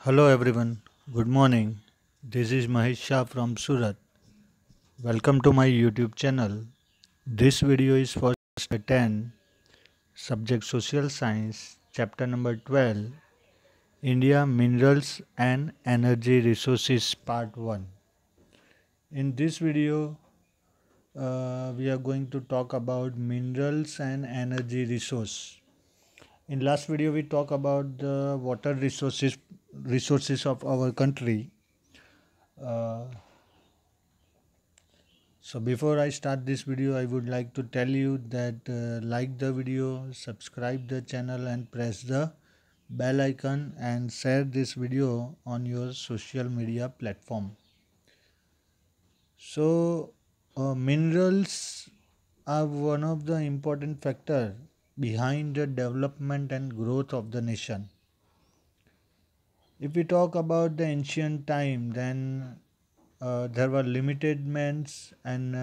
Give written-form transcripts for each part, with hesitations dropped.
Hello everyone, good morning. This is Mahesh Shah from Surat. Welcome to my YouTube channel. This video is for 10, subject Social Science, chapter number 12, India Minerals and Energy Resources Part 1. In this video, we are going to talk about minerals and energy resource. In last video, we talked about the water resources of our country. Uh, So before I start this video, I would like to tell you that like the video, subscribe the channel and press the bell icon and share this video on your social media platform. So minerals are one of the important factor behind the development and growth of the nation. If we talk about the ancient time, then there were limited means and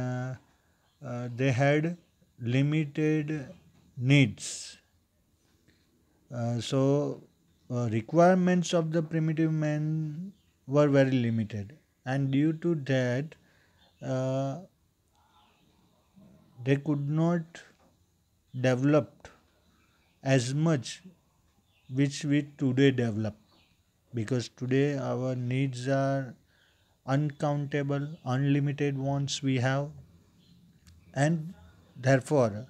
they had limited needs. So requirements of the primitive men were very limited, and due to that, uh, they could not develop as much which we today develop, because today our needs are uncountable, unlimited ones we have, and therefore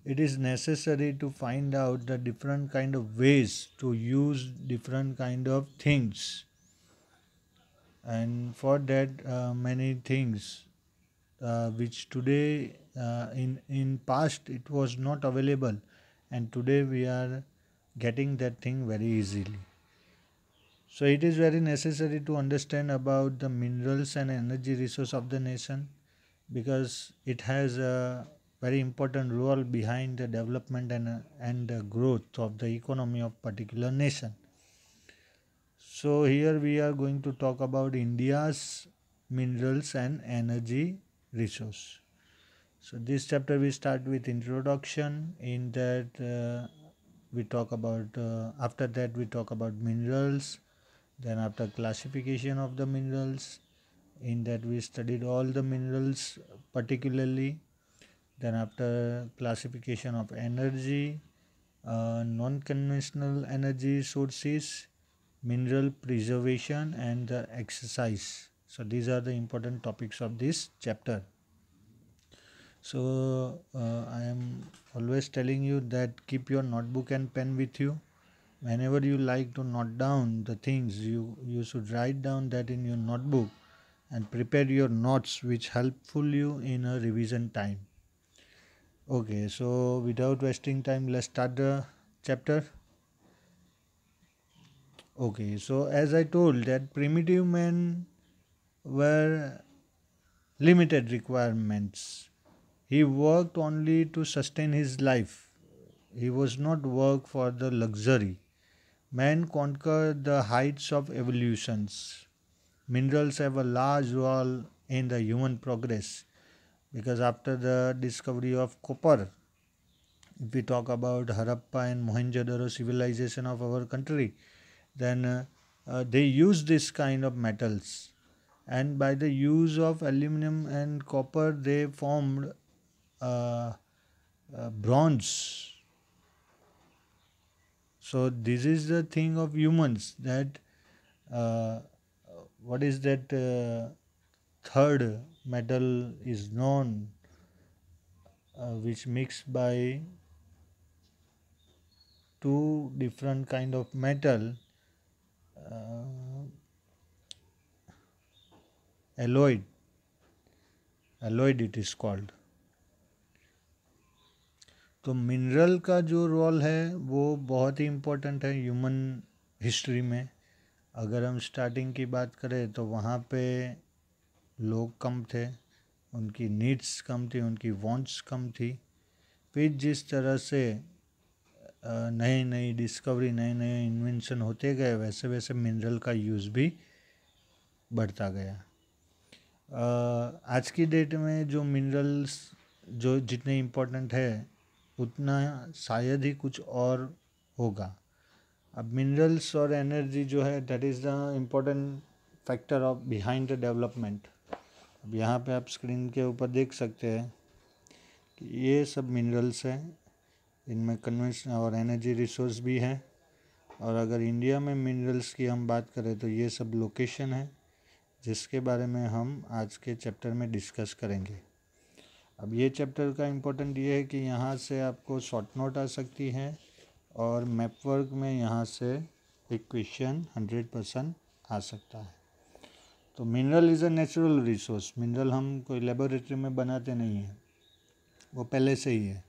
it is necessary to find out the different kind of ways to use different kind of things, and for that many things which today in past it was not available, and today we are getting that thing very easily. So it is very necessary to understand about the minerals and energy resource of the nation, because it has a very important role behind the development and the growth of the economy of particular nation. So here we are going to talk about India's minerals and energy resource. So this chapter we start with introduction. In that we talk about after that we talk about minerals. Then after classification of the minerals, in that we studied all the minerals particularly. Then after classification of energy, non-conventional energy sources, mineral preservation and the exercise. So these are the important topics of this chapter. So I am always telling you that keep your notebook and pen with you. Whenever you like to note down the things, you should write down that in your notebook and prepare your notes which helpful you in a revision time. Okay, so without wasting time, let's start the chapter. Okay, so as I told that primitive men were limited requirements. He worked only to sustain his life. He was not work for the luxury. Man conquered the heights of evolutions. Minerals have a large role in the human progress, because after the discovery of copper, if we talk about Harappa and Mohenjo-daro civilization of our country, then they use this kind of metals, and by the use of aluminum and copper they formed uh, bronze. So this is the thing of humans, that uh, what is that third metal is known, which mixed by two different kind of metal, uh, alloyed, alloyed it is called. तो mineral का जो role है वो बहुत ही important है human history में. अगर हम स्टार्टिंग की बात करें तो वहाँ पे लोग कम थे, उनकी नीड्स कम थी, उनकी वांट्स कम थी. फिर जिस तरह से नई नई डिस्कवरी, नए नए इन्वेंशन होते गए, वैसे वैसे मिनरल का यूज़ भी बढ़ता गया. आज की डेट में जो मिनरल्स जो जितने इम्पोर्टेंट है उतना शायद ही कुछ और होगा. अब मिनरल्स और एनर्जी जो है that is the important factor of behind the development. अब यहाँ पे आप स्क्रीन के ऊपर देख सकते हैं कि ये सब मिनरल्स हैं, इनमें कन्वेंशन और एनर्जी रिसोर्स भी है। और अगर इंडिया में मिनरल्स की हम बात करें तो ये सब लोकेशन है जिसके बारे में हम आज के चैप्टर में डिस्कस करेंगे। अब ये चैप्टर का इम्पोर्टेंट ये है कि यहाँ से आपको शॉर्ट नोट आ सकती है और मैप वर्क में यहाँ से एक क्वेश्चन 100% आ सकता है। तो mineral is a natural resource. Mineral हम कोई लेबोरेटरी में बनाते नहीं हैं, वो पहले से ही है।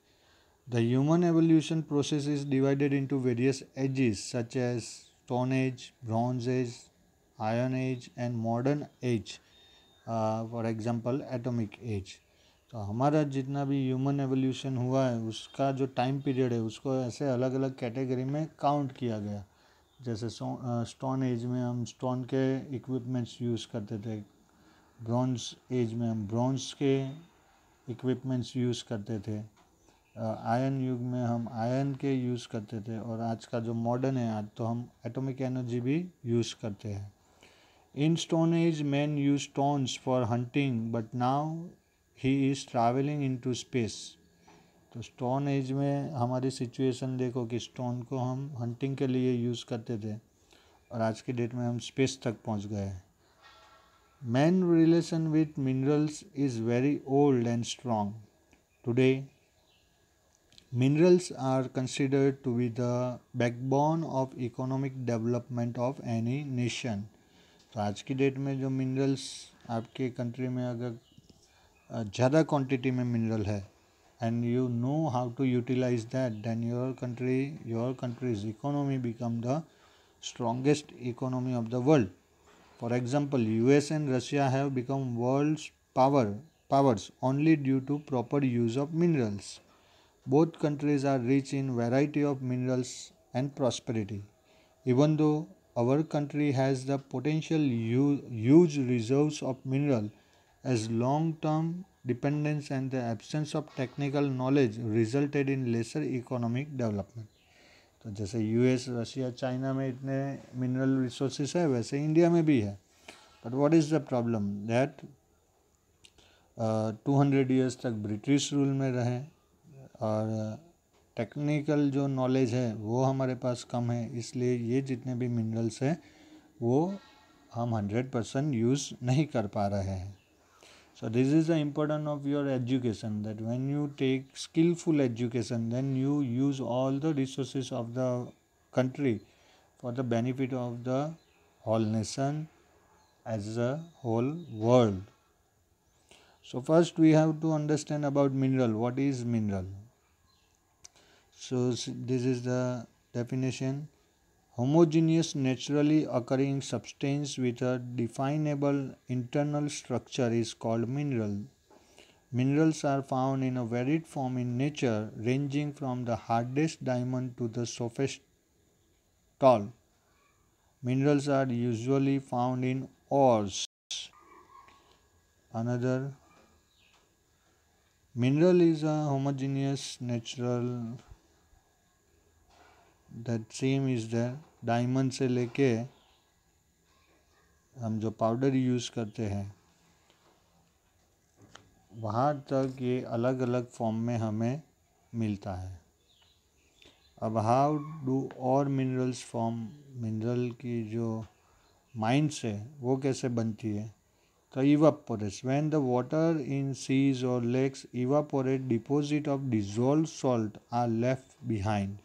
The human evolution process is divided into various ages such as stone age, bronze age, iron age and modern age, for example atomic age. तो हमारा जितना भी ह्यूमन एवोल्यूशन हुआ है उसका जो टाइम पीरियड है उसको ऐसे अलग अलग कैटेगरी में काउंट किया गया। जैसे स्टोन एज में हम स्टोन के इक्विपमेंट्स यूज़ करते थे, ब्रॉन्ज एज में हम ब्रॉन्ज के इक्विपमेंट्स यूज़ करते थे, आयरन युग में हम आयरन के यूज़ करते थे, और आज का जो मॉडर्न है आज तो हम एटॉमिक एनर्जी भी यूज़ करते हैं। In stone age man use stones for hunting but now he is travelling into space. तो स्टोन एज में हमारी सिचुएशन देखो कि स्टोन को हम हंटिंग के लिए यूज़ करते थे और आज की डेट में हम स्पेस तक पहुंच गए हैं। Man relation with minerals is very old and strong. Today minerals are considered to be the backbone of economic development of any nation। तो आज की डेट में जो मिनरल्स आपके कंट्री में अगर ज़्यादा क्वांटिटी में मिनरल है and you know how to utilise that then your country's economy become the strongest economy of the world. For example, US and Russia have become world's powers only due to proper use of minerals. Both countries are rich in variety of minerals and prosperity. Even though our country has the potential huge reserves of mineral, as long-term dependence and the absence of technical knowledge resulted in lesser economic development। तो जैसे US, Russia, China में इतने mineral resources है वैसे India में भी है। But what is the problem that 200 years तक ब्रिटिश रूल में रहे और टेक्निकल जो नॉलेज है वो हमारे पास कम है, इसलिए ये जितने भी मिनरल्स हैं वो हम 100% यूज़ नहीं कर पा रहे हैं। So this is the importance of your education, that when you take skillful education then you use all the resources of the country for the benefit of the whole nation as a whole world. So first we have to understand about mineral. What is mineral? So this is the definition. Homogeneous naturally occurring substance with a definable internal structure is called mineral. Minerals are found in a varied form in nature, ranging from the hardest diamond to the softest tall. Minerals are usually found in ores. Another mineral is a homogeneous natural, that same is there. Diamond से लेके हम जो powder use करते हैं वहाँ तक ये अलग अलग फॉर्म में हमें मिलता है। अब हाउ डू और मिनरल्स फॉर्म, मिनरल की जो माइंस है वो कैसे बनती है? तो evaporites when the water in seas और lakes evaporate, deposit of dissolve salt are left behind.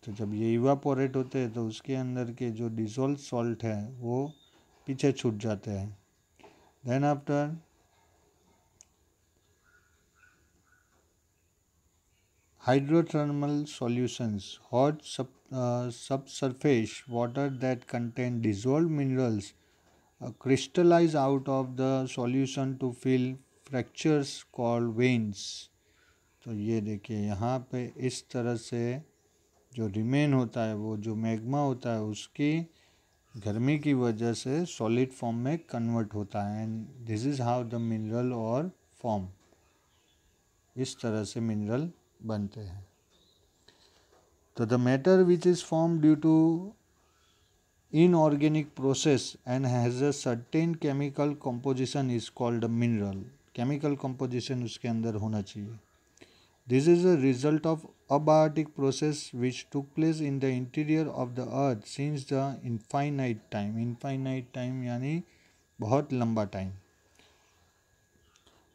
तो जब ये इवापोरेट होते हैं तो उसके अंदर के जो डिजोल्व सॉल्ट है वो पीछे छूट जाते हैं। Then after hydrothermal solutions, hot subsurface water that contain dissolved minerals crystallize out of the solution to fill fractures called veins। तो ये देखिए यहाँ पे इस तरह से जो रिमेन होता है वो जो मैग्मा होता है उसकी गर्मी की वजह से सॉलिड फॉर्म में कन्वर्ट होता है and this is how the mineral और फॉर्म, इस तरह से मिनरल बनते हैं। So the matter which is formed due to inorganic process and has a certain chemical composition is called a mineral. Chemical composition उसके अंदर होना चाहिए. This is a result of abiotic process which took place in the interior of the earth since the infinite time. Infinite time यानी बहुत लंबा time.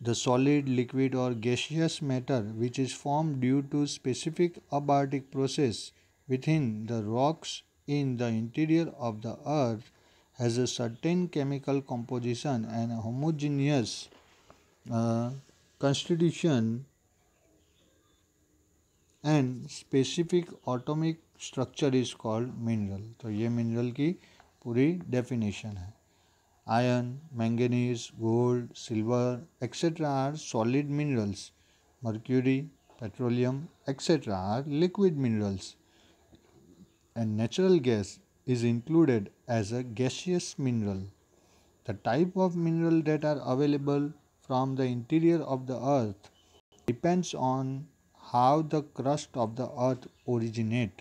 The solid, liquid or gaseous matter which is formed due to specific abiotic process within the rocks in the interior of the earth has a certain chemical composition and a homogeneous constitution and specific atomic structure is called mineral. तो ये mineral की पूरी definition है. Iron, manganese, gold, silver, etc. are solid minerals. Mercury, petroleum, etc. are liquid minerals. And natural gas is included as a gaseous mineral. The type of mineral that are available from the interior of the earth depends on how the crust of the earth originate.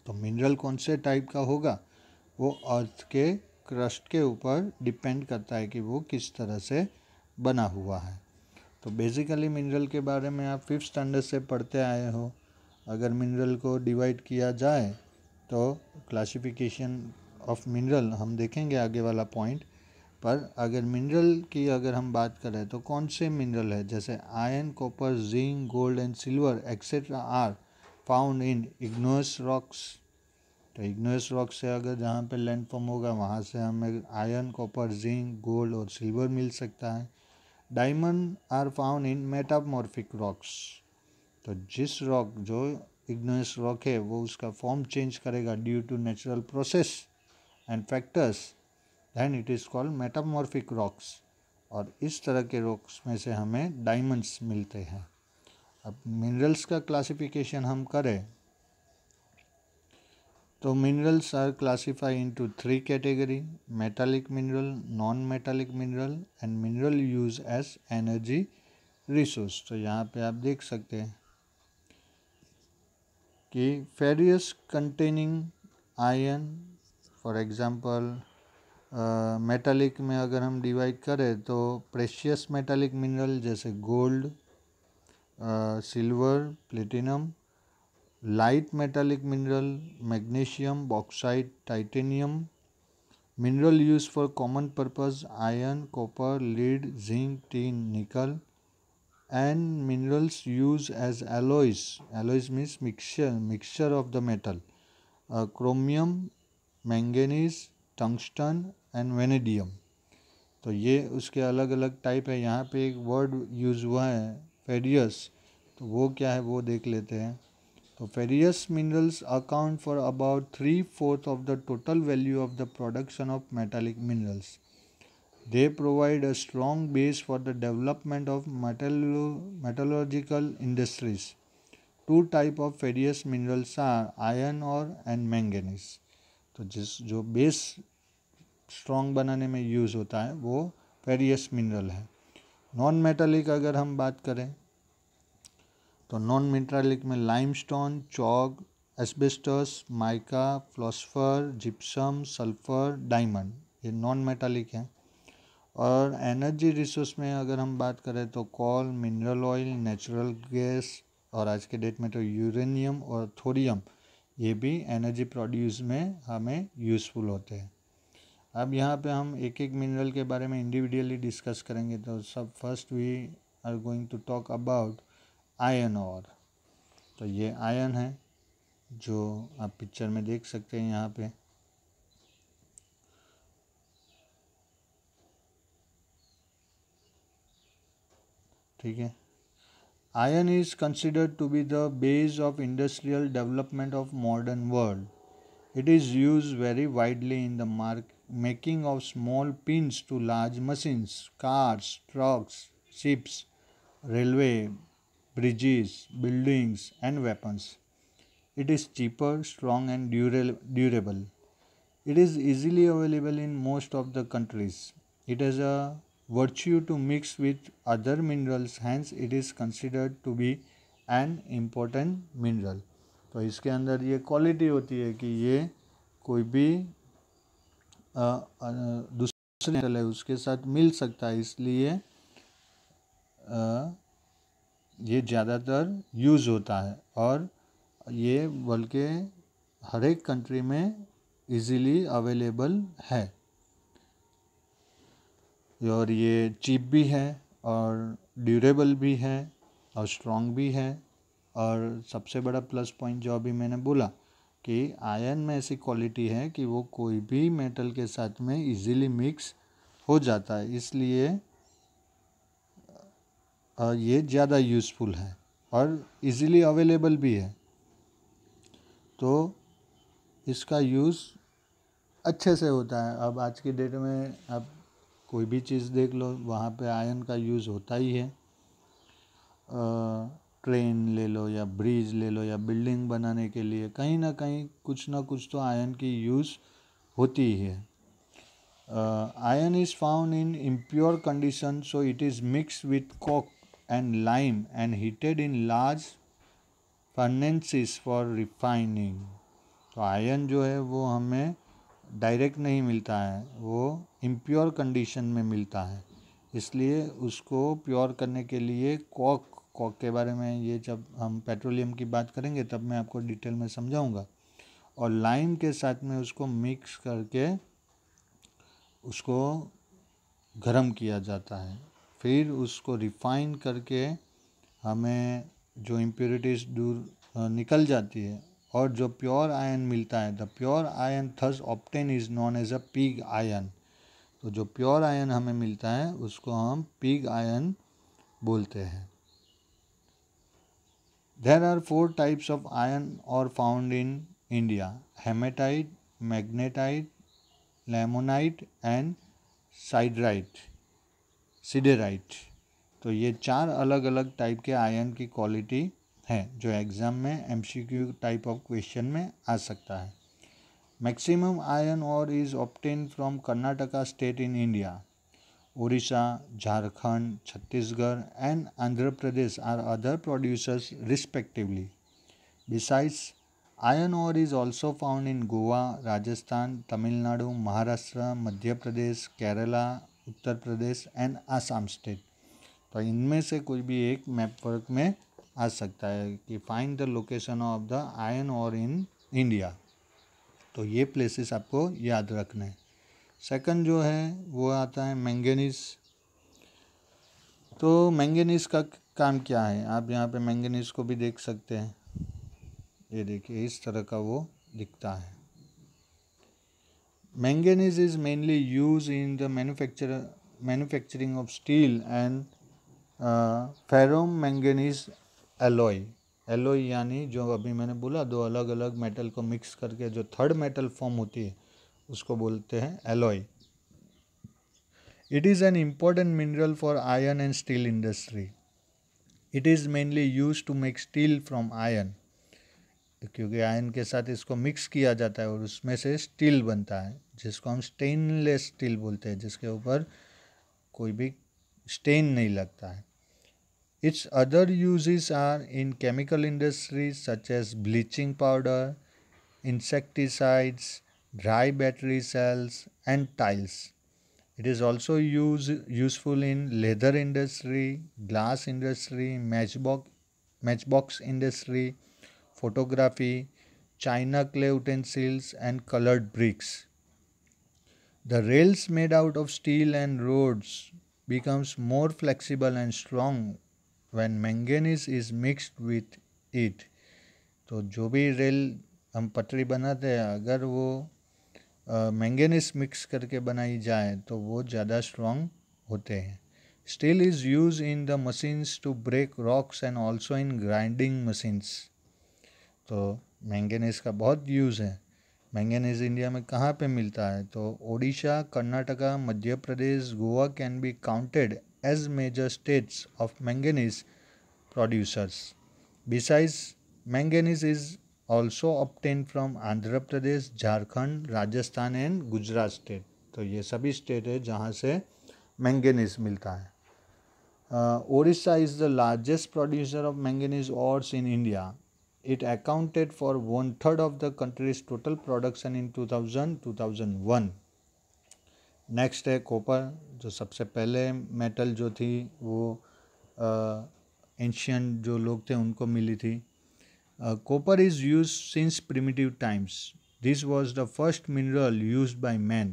तो mineral कौन से type का होगा वो अर्थ के crust के ऊपर depend करता है कि वो किस तरह से बना हुआ है. तो बेसिकली मिनरल के बारे में आप 5th स्टैंडर्ड से पढ़ते आए हो. अगर मिनरल को डिवाइड किया जाए तो क्लासिफिकेशन ऑफ मिनरल हम देखेंगे आगे वाला पॉइंट. पर अगर मिनरल की अगर हम बात करें तो कौन से मिनरल है जैसे iron, copper, zinc, gold and silver etcetera are found in igneous rocks. तो इग्नियस रॉक से अगर जहाँ पे लैंड फॉर्म होगा वहाँ से हमें आयरन, कॉपर, जिंक, गोल्ड और सिल्वर मिल सकता है. Diamond are found in metamorphic rocks. तो जिस रॉक जो इग्नियस रॉक है वो उसका फॉर्म चेंज करेगा due to natural process and factors then it is called metamorphic rocks. और इस तरह के रॉक्स में से हमें डायमंड्स मिलते हैं. अब मिनरल्स का क्लासिफिकेशन हम करें तो minerals are classify into 3 category: metallic mineral, non metallic mineral and mineral use as energy resource. तो यहाँ पे आप देख सकते हैं कि ferrous containing iron, for example metallic में अगर हम डिवाइड करें तो प्रेशियस मेटालिक मिनरल जैसे gold, silver, platinum. Light metallic mineral magnesium, bauxite, titanium. Mineral use for common purpose iron, copper, lead, zinc, tin, nickel. And minerals use as alloys. Alloys means mixture of the metal. Chromium, manganese, tungsten and vanadium. तो ये उसके अलग अलग type है. यहाँ पे एक word use हुआ है फेरियस, तो वो क्या है वो देख लेते हैं. तो ferrous minerals account for about 3/4 of the total value of the production of metallic minerals. They provide a strong base for the development of metallurgical industries. 2 type of ferrous minerals are iron ore and manganese. तो जो base strong बनाने में use होता है वो ferrous mineral है. Non metallic अगर हम बात करें तो नॉन मेटालिक में limestone, chalk, asbestos, mica, fluorspar, gypsum, sulphur, diamond, ये नॉन मेटालिक हैं. और एनर्जी रिसोर्स में अगर हम बात करें तो कोल, मिनरल ऑयल, नेचुरल गैस और आज के डेट में तो यूरेनियम और थोरियम, ये भी एनर्जी प्रोड्यूस में हमें यूज़फुल होते हैं. अब यहाँ पे हम एक एक मिनरल के बारे में इंडिविजुअली डिस्कस करेंगे. तो सब first we are going to talk about iron ore. तो ये आयरन है जो आप पिक्चर में देख सकते हैं यहाँ पे. ठीक है. Iron is considered to be the base of industrial development of modern world. It is used very widely in the making of small pins to large machines, cars, trucks, ships, railway, bridges, buildings, and weapons. It is cheaper, strong, and durable. It is easily available in most of the countries. It has a virtue to mix with other minerals, hence, it is considered to be an important mineral. तो इसके अंदर ये quality होती है कि ये कोई भी दूसरे मेटल है उसके साथ मिल सकता है, इसलिए ये ज़्यादातर यूज़ होता है और ये बल्कि हर एक कंट्री में इजीली अवेलेबल है और ये चीप भी है और ड्यूरेबल भी है और स्ट्रॉन्ग भी है। और सबसे बड़ा प्लस पॉइंट जो अभी मैंने बोला कि आयरन में ऐसी क्वालिटी है कि वो कोई भी मेटल के साथ में इजीली मिक्स हो जाता है, इसलिए ये ज़्यादा यूज़फुल है और इजीली अवेलेबल भी है। तो इसका यूज़ अच्छे से होता है। अब आज की डेट में आप कोई भी चीज़ देख लो, वहाँ पे आयरन का यूज़ होता ही है। ट्रेन ले लो या ब्रिज ले लो या बिल्डिंग बनाने के लिए कहीं ना कहीं कुछ ना कुछ तो आयरन की यूज़ होती ही है। Iron is found in impure condition, so it is mix with Coke and lime and heated in large furnaces for refining. तो आयरन जो है वो हमें डायरेक्ट नहीं मिलता है, वो इम्प्योर कंडीशन में मिलता है, इसलिए उसको प्योर करने के लिए कोक के बारे में ये जब हम पेट्रोलियम की बात करेंगे तब मैं आपको डिटेल में समझाऊंगा। और लाइम के साथ में उसको मिक्स करके उसको गर्म किया जाता है, फिर उसको रिफाइन करके हमें जो इम्प्योरिटीज़ दूर निकल जाती है और जो प्योर आयरन मिलता है, the pure iron thus obtain is known as a pig iron. तो जो प्योर आयरन हमें मिलता है उसको हम पिग आयरन बोलते हैं। There are 4 types of iron ore found in India: hematite, magnetite, limonite and siderite। तो ये 4 अलग अलग टाइप के आयरन की क्वालिटी है जो एग्ज़ाम में MCQ टाइप ऑफ क्वेश्चन में आ सकता है। Maximum iron ore is obtained from Karnataka state in India. Odisha, Jharkhand, Chhattisgarh and Andhra Pradesh are other producers respectively. Besides, iron ore is also found in Goa, Rajasthan, Tamil Nadu, Maharashtra, Madhya Pradesh, Kerala, Uttar Pradesh and Assam state. तो इनमें से कोई भी एक map work में आ सकता है कि find the location of the iron ore in India. तो ये प्लेसेस आपको याद रखना है। सेकंड जो है वो आता है मैंगनीज। तो मैंगनीज का काम क्या है, आप यहाँ पे मैंगनीज को भी देख सकते हैं। ये देखिए इस तरह का वो दिखता है। Manganese is mainly use in the manufacturing of steel and ferro manganese alloy. Alloy यानी जो अभी मैंने बोला दो अलग अलग मेटल को मिक्स करके जो थर्ड मेटल फॉर्म होती है उसको बोलते हैं alloy. It is an important mineral for iron and steel industry. It is mainly used to make steel from iron. क्योंकि आयरन के साथ इसको मिक्स किया जाता है और उसमें से स्टील बनता है जिसको हम स्टेनलेस स्टील बोलते हैं, जिसके ऊपर कोई भी स्टेन नहीं लगता है। Its other uses are in chemical industries such as bleaching powder, insecticides, dry battery cells and tiles. It is also useful in leather industry, glass industry, matchbox industry, photography, china clay utensils and colored bricks. The rails made out of steel and rods becomes more flexible and strong when manganese is mixed with it. तो जो भी rail हम पटरी बनाते हैं अगर वो manganese mix करके बनाई जाए तो वो ज़्यादा स्ट्रॉन्ग होते हैं। Steel is use in the machines to break rocks and also in grinding machines. तो मैंगनीज का बहुत यूज़ है। मैंगनीज इंडिया में कहाँ पे मिलता है, तो Odisha, Karnataka, Madhya Pradesh, Goa can be counted as major states of manganese producers. Besides manganese is also obtained from Andhra Pradesh, Jharkhand, Rajasthan and Gujarat state. तो ये सभी स्टेट है जहाँ से मैंगनीज मिलता है। Odisha is the largest producer of manganese ores in India. It accounted for 1/3 of the country's total production in 2000-2001. Next है copper, जो सबसे पहले मेटल जो थी वो एंशियंट जो लोग थे उनको मिली थी. Copper is used since primitive times. This was the first mineral used by man.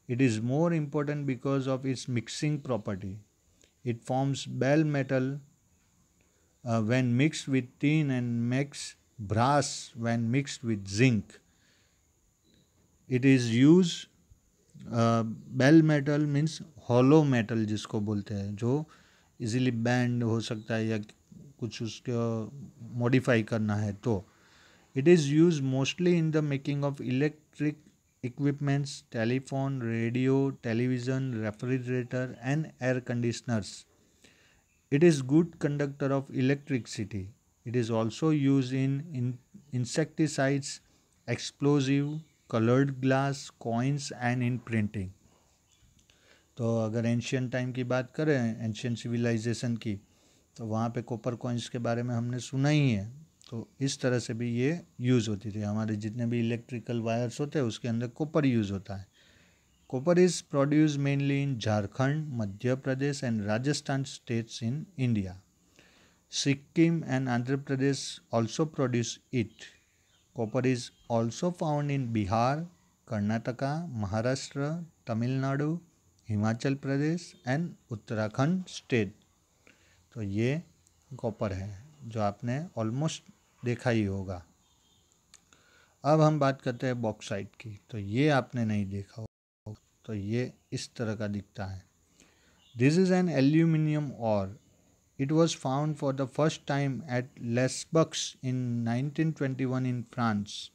It is more important because of its mixing property. It forms bell metal when mixed with tin and makes brass when mixed with zinc. It is used bell metal means hollow metal जिसको बोलते हैं, जो easily band हो सकता है या कुछ उसको मॉडिफाई करना है. तो it is use mostly in the making of electric equipments, telephone, radio, television, refrigerator and air conditioners. It is good conductor of electricity. It is also used in insecticides, explosive, colored glass, coins and in printing. तो अगर ancient time की बात करें, ancient civilisation की, तो वहाँ पे copper coins के बारे में हमने सुना ही है. तो इस तरह से भी ये यूज़ होती थी. हमारे जितने भी इलेक्ट्रिकल वायर्स होते हैं उसके अंदर कॉपर यूज़ होता है. Copper is produced mainly in Jharkhand, Madhya Pradesh and Rajasthan states in India. Sikkim and Andhra Pradesh also produce it. Copper is also found in Bihar, Karnataka, Maharashtra, Tamil Nadu, Himachal Pradesh and Uttarakhand state. तो ये copper है जो आपने almost देखा ही होगा. अब हम बात करते हैं बॉक्साइट की. तो ये आपने नहीं देखा होगा. तो ये इस तरह का दिखता है. This is an aluminium ore. It was found for the first time at Les Baux in 1921 in France.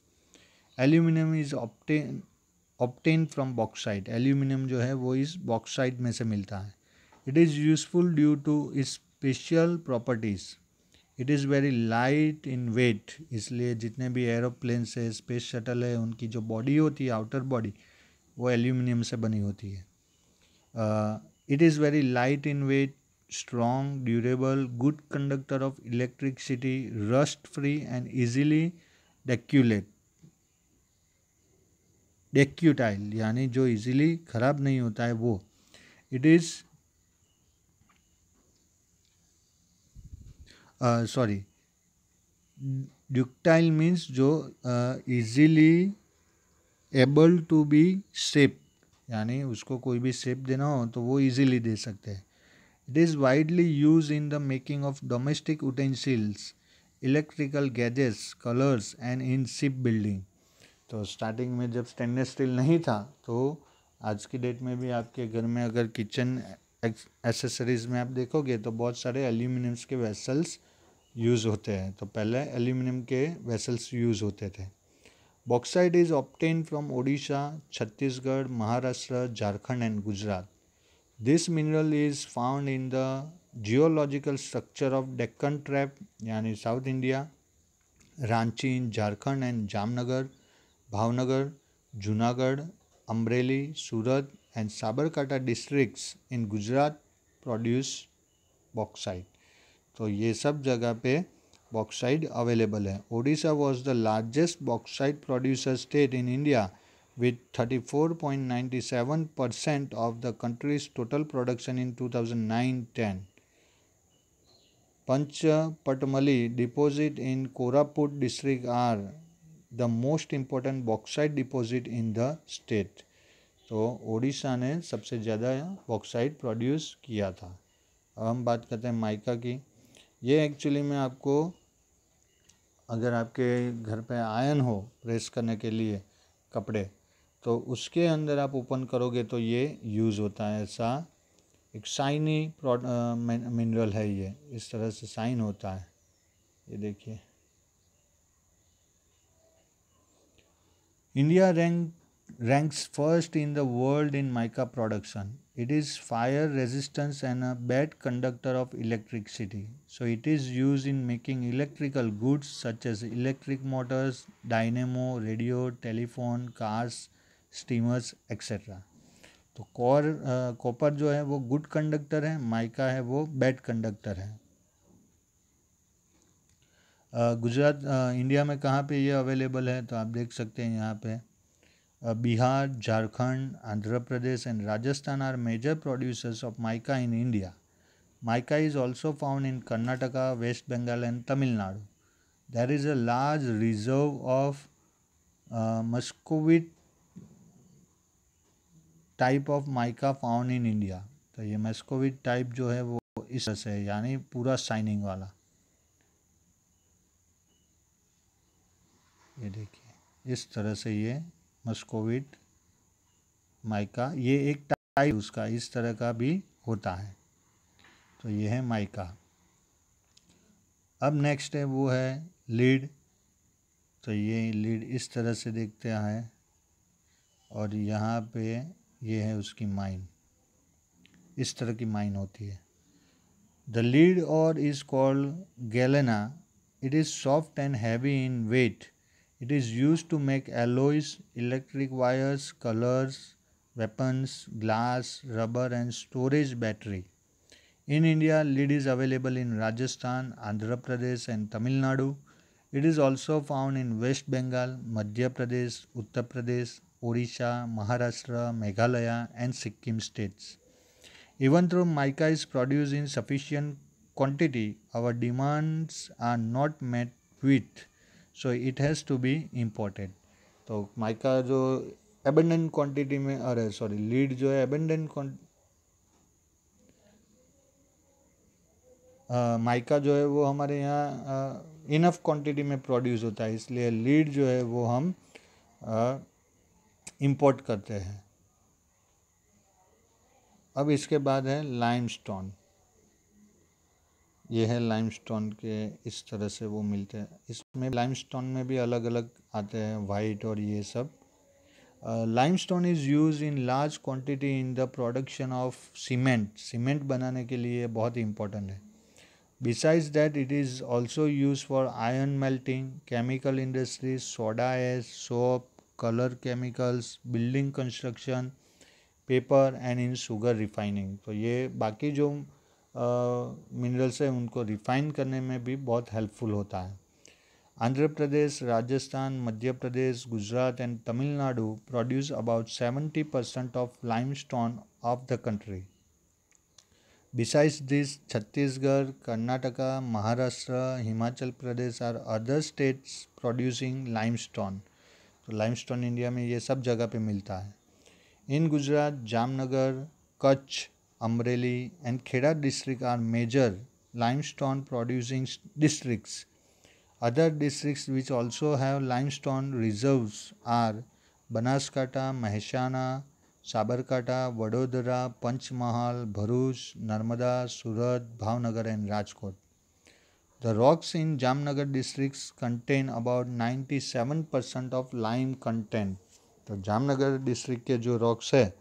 Aluminium is obtain from bauxite. Aluminium जो है वो इस बॉक्साइट में से मिलता है. It is useful due to its special properties. It is very light in weight. इसलिए जितने भी एरोप्लेन्स है, स्पेस शटल है, उनकी जो बॉडी होती है, आउटर बॉडी, वो एल्यूमिनियम से बनी होती है. It is very light in weight, strong, durable, good conductor of electricity, rust free and easily ductile, यानी जो इजीली ख़राब नहीं होता है वो. It is sorry, ductile means जो easily able to be shape, यानी उसको कोई भी शेप देना हो तो वो इजीली दे सकते हैं. It is widely use in the making of domestic utensils, electrical gadgets, colours and in ship building. तो स्टार्टिंग में जब स्टेनलेस स्टील नहीं था, तो आज की डेट में भी आपके घर में अगर किचन एसेसरीज़ में आप देखोगे तो बहुत सारे एल्यूमिनियम्स के वेसल्स यूज़ होते हैं. तो पहले एल्यूमिनियम के वेसल्स यूज़ होते थे. Bauxite is obtained from Odisha, Chhattisgarh, Maharashtra, Jharkhand and Gujarat. This mineral is found in the geological structure of Deccan Trap, यानी South India, Ranchi in Jharkhand and Jamnagar, Bhavnagar, Junagadh, Amreli, Surat and Sabarkantha districts in Gujarat produce bauxite. तो ये सब जगह पे bauxite available है. Odisha was the largest bauxite producer state in India with 34.97% of the country's total production in 2009-10. Panchpatmali deposit in Koraput district are the most important bauxite deposit in the state. तो ओडिशा ने सबसे ज़्यादा bauxite produce किया था. अब हम बात करते हैं माइका की. ये एक्चुअली में आपको, अगर आपके घर पे आयरन हो प्रेस करने के लिए कपड़े, तो उसके अंदर आप ओपन करोगे तो ये यूज़ होता है. ऐसा एक शाइनी मिनरल है ये, इस तरह से शाइन होता है. ये देखिए. India ranks first in the world in mica production. It is fire resistant and a bad conductor of electricity. So it is used in making electrical goods such as electric motors, dynamo, radio, telephone, cars, steamers, etc. तो copper जो है वो good conductor है, mica है वो bad conductor है. Gujarat India में कहाँ पे ये अवेलेबल है, तो आप देख सकते हैं यहाँ पे Bihar, Jharkhand, Andhra Pradesh and Rajasthan are major producers of mica in India. Mica is also found in Karnataka, West Bengal and Tamil Nadu. There is a large reserve of muscovite type of mica found in India. तो ये muscovite type जो है वो इस तरह से है, यानी पूरा शाइनिंग वाला. ये देखिए इस तरह से ये मस्कोविट माइका, ये एक टाइप उसका इस तरह का भी होता है. तो ये है माइका. अब नेक्स्ट है वो है लीड. तो ये लीड इस तरह से देखते हैं और यहाँ पे ये है उसकी माइन, इस तरह की माइन होती है. The lead ore is called galena. It is soft and heavy in weight. It is use to make alloys, electric wires, colours, weapons, glass, rubber and storage battery. In India, lead is available in Rajasthan, Andhra Pradesh and Tamil Nadu. It is also found in West Bengal, Madhya Pradesh, Uttar Pradesh, Odisha, Maharashtra, Meghalaya and Sikkim states. Even though mica is produced in sufficient quantity, our demands are not met with, so it has to be imported. तो mica जो abandoned quantity में, अरे sorry, lead जो है abandoned mica जो है वो हमारे यहाँ इनफ क्वांटिटी में प्रोड्यूस होता है, इसलिए लीड जो है वो हम इंपोर्ट करते हैं. अब इसके बाद है लाइमस्टोन. ये है लाइमस्टोन के इस तरह से वो मिलते हैं. इसमें लाइमस्टोन में भी अलग अलग आते हैं, वाइट और ये सब. Limestone is use in large quantity in the production of cement. Cement बनाने के लिए बहुत इंपॉर्टेंट है. Besides that, it is also used for iron melting, chemical industries, soda ash, soap, color chemicals, building construction, paper and in sugar refining. तो ये बाकी जो minerals है उनको रिफाइन करने में भी बहुत हेल्पफुल होता है. Andhra Pradesh, Rajasthan, Madhya Pradesh, Gujarat and Tamil Nadu produce about 70% of limestone of the country. Besides this, Chhattisgarh, Karnataka, Maharashtra, Himachal Pradesh are other states producing limestone. तो लाइमस्टोन इंडिया में ये सब जगह पे मिलता है. In Gujarat, Jamnagar, Kutch, Amreli and Kheda district are major limestone producing districts. Other districts which also have limestone reserves are Banaskantha, Mehsana, Sabarkantha, Vadodara, Panchmahal, Bharuch, Narmada, Surat, Bhavnagar and Rajkot. The rocks in Jamnagar districts contain about 97% of lime content. तो Jamnagar district के जो रॉक्स है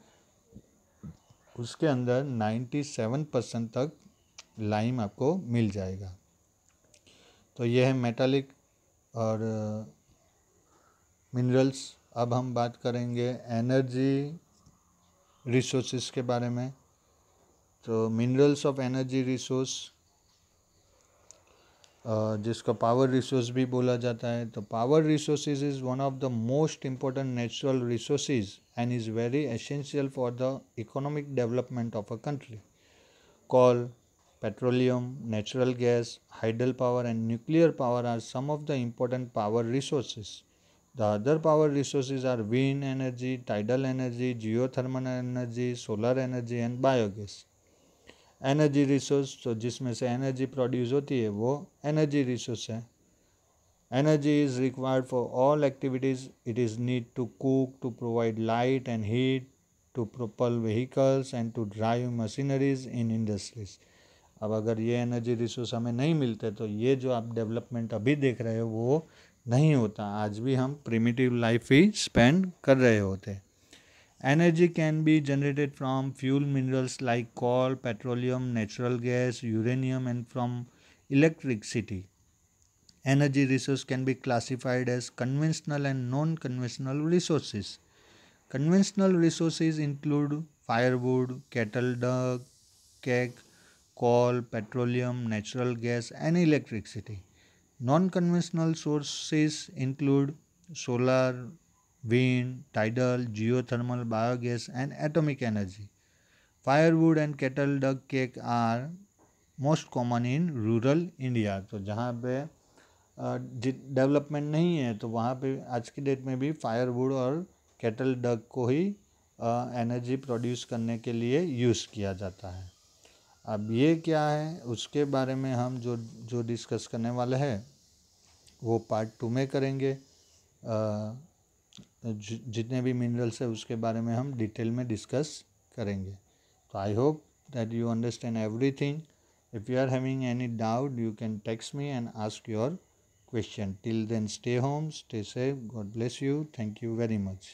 उसके अंदर 97% तक lime आपको मिल जाएगा. तो ये है मेटालिक और मिनरल्स. अब हम बात करेंगे एनर्जी रिसोर्सेज के बारे में. तो मिनरल्स ऑफ एनर्जी रिसोर्स, जिसको पावर रिसोर्स भी बोला जाता है. तो power resources is one of the most important natural resources and is very essential for the economic development of a country. Coal, petroleum, natural gas, hydel power and nuclear power are some of the important power resources. The other power resources are wind energy, tidal energy, geothermal energy, solar energy and biogas. Energy resource, तो जिसमें से energy produce होती है वो energy resource है. Energy is required for all activities. It is need to cook, to provide light and heat, to propel vehicles and to drive machineries in industries. अब अगर ये एनर्जी रिसोर्स हमें नहीं मिलते तो ये जो आप डेवलपमेंट अभी देख रहे हो वो नहीं होता. आज भी हम प्रिमिटिव लाइफ ही स्पेंड कर रहे होते. Energy can be generated from fuel minerals like coal, petroleum, natural gas, uranium and from electricity. Energy resource can be classified as conventional and non conventional resources. Conventional resources include firewood, cattle dung, cake, coal, petroleum, natural gas and electricity. Non-conventional sources include solar, wind, tidal, geothermal, biogas, and atomic energy. Firewood and kettle dung cake are most common in rural India. तो जहाँ पे development नहीं है तो वहाँ पे आज की डेट में भी फायरवुड और केटल डग को ही एनर्जी प्रोड्यूस करने के लिए यूज़ किया जाता है। अब ये क्या है उसके बारे में हम जो जो डिस्कस करने वाले हैं वो पार्ट 2 में करेंगे। जितने भी मिनरल्स है उसके बारे में हम डिटेल में डिस्कस करेंगे। तो I hope that you understand everything. If you are having any doubt you can text me and ask your question. Till then, stay home, stay safe. God bless you. Thank you very much.